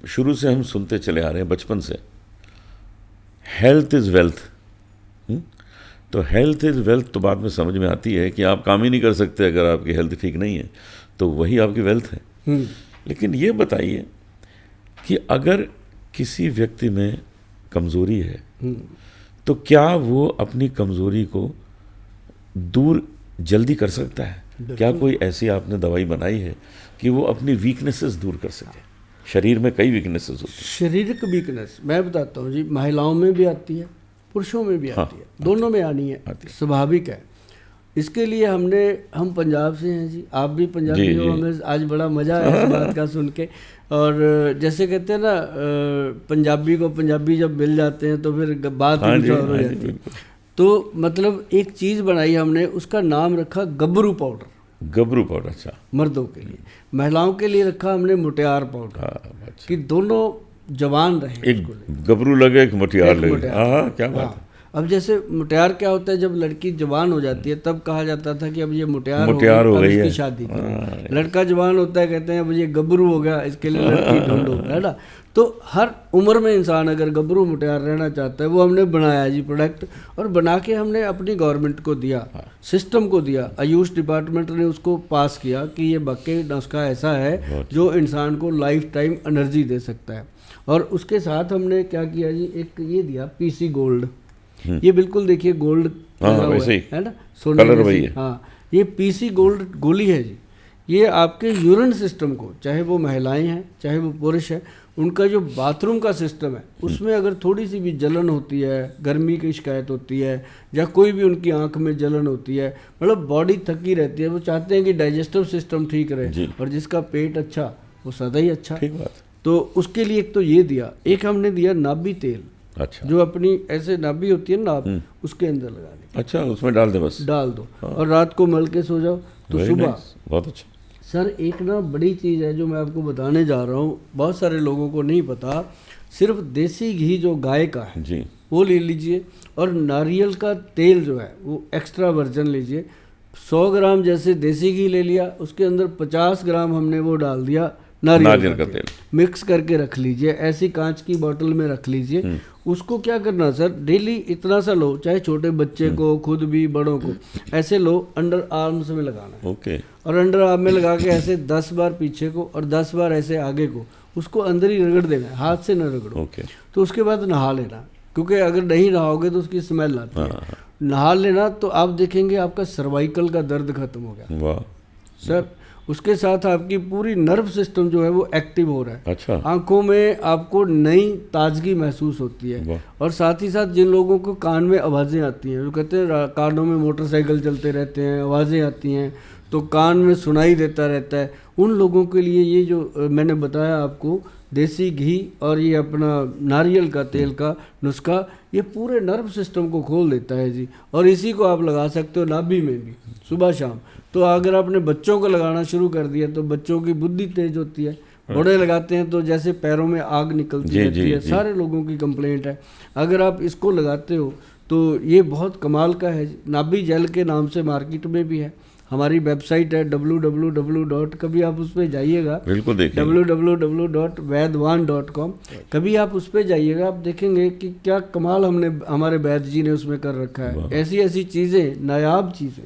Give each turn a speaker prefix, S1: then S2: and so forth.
S1: शुरू से हम सुनते चले आ रहे हैं बचपन से, हेल्थ इज़ वेल्थ। तो हेल्थ इज़ वेल्थ तो बाद में समझ में आती है कि आप काम ही नहीं कर सकते अगर आपकी हेल्थ ठीक नहीं है, तो वही आपकी वेल्थ है। लेकिन ये बताइए कि अगर किसी व्यक्ति में कमज़ोरी है तो क्या वो अपनी कमज़ोरी को दूर जल्दी कर सकता है? क्या कोई ऐसी आपने दवाई बनाई है कि वो अपनी वीकनेसेस दूर कर सके? शरीर में कई वीकनेसेस होती हैं।
S2: शारीरिक वीकनेस मैं बताता हूँ जी, महिलाओं में भी आती है, पुरुषों में भी आती है, दोनों में आनी है, स्वाभाविक है। इसके लिए हम पंजाब से हैं जी, आप भी पंजाबी हो, हमें आज बड़ा मज़ा आया इस बात का सुन के। और जैसे कहते हैं ना, पंजाबी को पंजाबी जब मिल जाते हैं तो फिर बात हो जाती है। तो मतलब एक चीज़ बनाई हमने, उसका नाम रखा गबरू पाउडर।
S1: गबरू पाउडर, अच्छा, मर्दों
S2: के लिए। महिलाओं के लिए रखा हमने मुटियार पाउडर, कि दोनों जवान रहे,
S1: एक गबरू लगे एक मुटियार लगे। हाँ, क्या बात है।
S2: अब जैसे मुटियार क्या होता है, जब लड़की जवान हो जाती है तब कहा जाता था कि अब ये मुटियार
S1: हो गई है,
S2: शादी करो। लड़का जवान होता है, कहते हैं अब ये गबरू हो गया, इसके लिए लड़की ढूंढो, है ना। तो हर उम्र में इंसान अगर गबरू मुटियार रहना चाहता है, वो हमने बनाया जी प्रोडक्ट, और बना के हमने अपनी गवर्नमेंट को दिया, सिस्टम को दिया। आयुष डिपार्टमेंट ने उसको पास किया कि ये वाकई नुस्खा ऐसा है जो इंसान को लाइफ टाइम एनर्जी दे सकता है। और उसके साथ हमने क्या किया जी, एक ये दिया पीसी गोल्ड। ये बिल्कुल देखिए गोल्ड है ना, सोने
S1: कलर वही है।
S2: हाँ, ये पीसी गोल्ड गोली है जी। ये आपके यूरिन सिस्टम को, चाहे वो महिलाएं हैं चाहे वो पुरुष है, उनका जो बाथरूम का सिस्टम है उसमें अगर थोड़ी सी भी जलन होती है, गर्मी की शिकायत होती है, या कोई भी उनकी आंख में जलन होती है, मतलब बॉडी थकी रहती है, वो चाहते हैं कि डाइजेस्टिव सिस्टम ठीक रहे, और जिसका पेट अच्छा वो सदा ही अच्छा।
S1: ठीक बात।
S2: तो उसके लिए एक तो ये दिया, एक हमने दिया नाभि तेल।
S1: अच्छा,
S2: जो अपनी ऐसे नाभि होती है नाभ, उसके अंदर लगा दी।
S1: अच्छा, उसमें डाल दे, बस डाल
S2: दो। और रात को मल के सो जाओ तो सुबह।
S1: बहुत अच्छा
S2: सर। एक ना बड़ी चीज़ है जो मैं आपको बताने जा रहा हूँ, बहुत सारे लोगों को नहीं पता। सिर्फ देसी घी जो गाय का है जी, वो ले लीजिए, और नारियल का तेल जो है वो एक्स्ट्रा वर्जन लीजिए। 100 ग्राम जैसे देसी घी ले लिया, उसके अंदर 50 ग्राम हमने वो डाल दिया नारियल का तेल, मिक्स करके रख लीजिए, ऐसी कांच की बोतल में रख लीजिए। उसको क्या करना सर, डेली इतना सा लो, चाहे छोटे बच्चे को, खुद भी, बड़ों को, ऐसे लो, अंडर आर्म्स में लगाना है।
S1: ओके।
S2: और अंडर आर्म में लगा के ऐसे 10 बार पीछे को और 10 बार ऐसे आगे को, उसको अंदर ही रगड़ देना है, हाथ से न रगड़ो।
S1: ओके।
S2: तो उसके बाद नहा लेना, क्योंकि अगर नहीं नहाओगे तो उसकी स्मेल आती है। नहा लेना तो आप देखेंगे आपका सर्वाइकल का दर्द खत्म हो गया।
S1: वाह
S2: सर। उसके साथ आपकी पूरी नर्व सिस्टम जो है वो एक्टिव हो रहा है।
S1: अच्छा।
S2: आंखों में आपको नई ताजगी महसूस होती है। और साथ ही साथ जिन लोगों को कान में आवाज़ें आती हैं, जो कहते हैं कानों में मोटरसाइकिल चलते रहते हैं, आवाज़ें आती हैं तो कान में सुनाई देता रहता है, उन लोगों के लिए ये जो मैंने बताया आपको, देसी घी और ये अपना नारियल का तेल का नुस्खा, ये पूरे नर्व सिस्टम को खोल देता है जी। और इसी को आप लगा सकते हो नाभि में भी, सुबह शाम। तो अगर आपने बच्चों को लगाना शुरू कर दिया तो बच्चों की बुद्धि तेज होती है। बड़े लगाते हैं तो जैसे पैरों में आग निकलती रहती है, सारे लोगों की कंप्लेंट है। अगर आप इसको लगाते हो तो ये बहुत कमाल का है। नाभि जेल के नाम से मार्केट में भी है। हमारी वेबसाइट है www. कभी आप उस पर जाइएगा,
S1: बिल्कुल देखिए,
S2: www.वैदवान.com। कभी आप उस पर जाइएगा, आप देखेंगे कि क्या कमाल हमारे वैद्य जी ने उसमें कर रखा है। ऐसी ऐसी चीज़ें, नायाब चीज़ें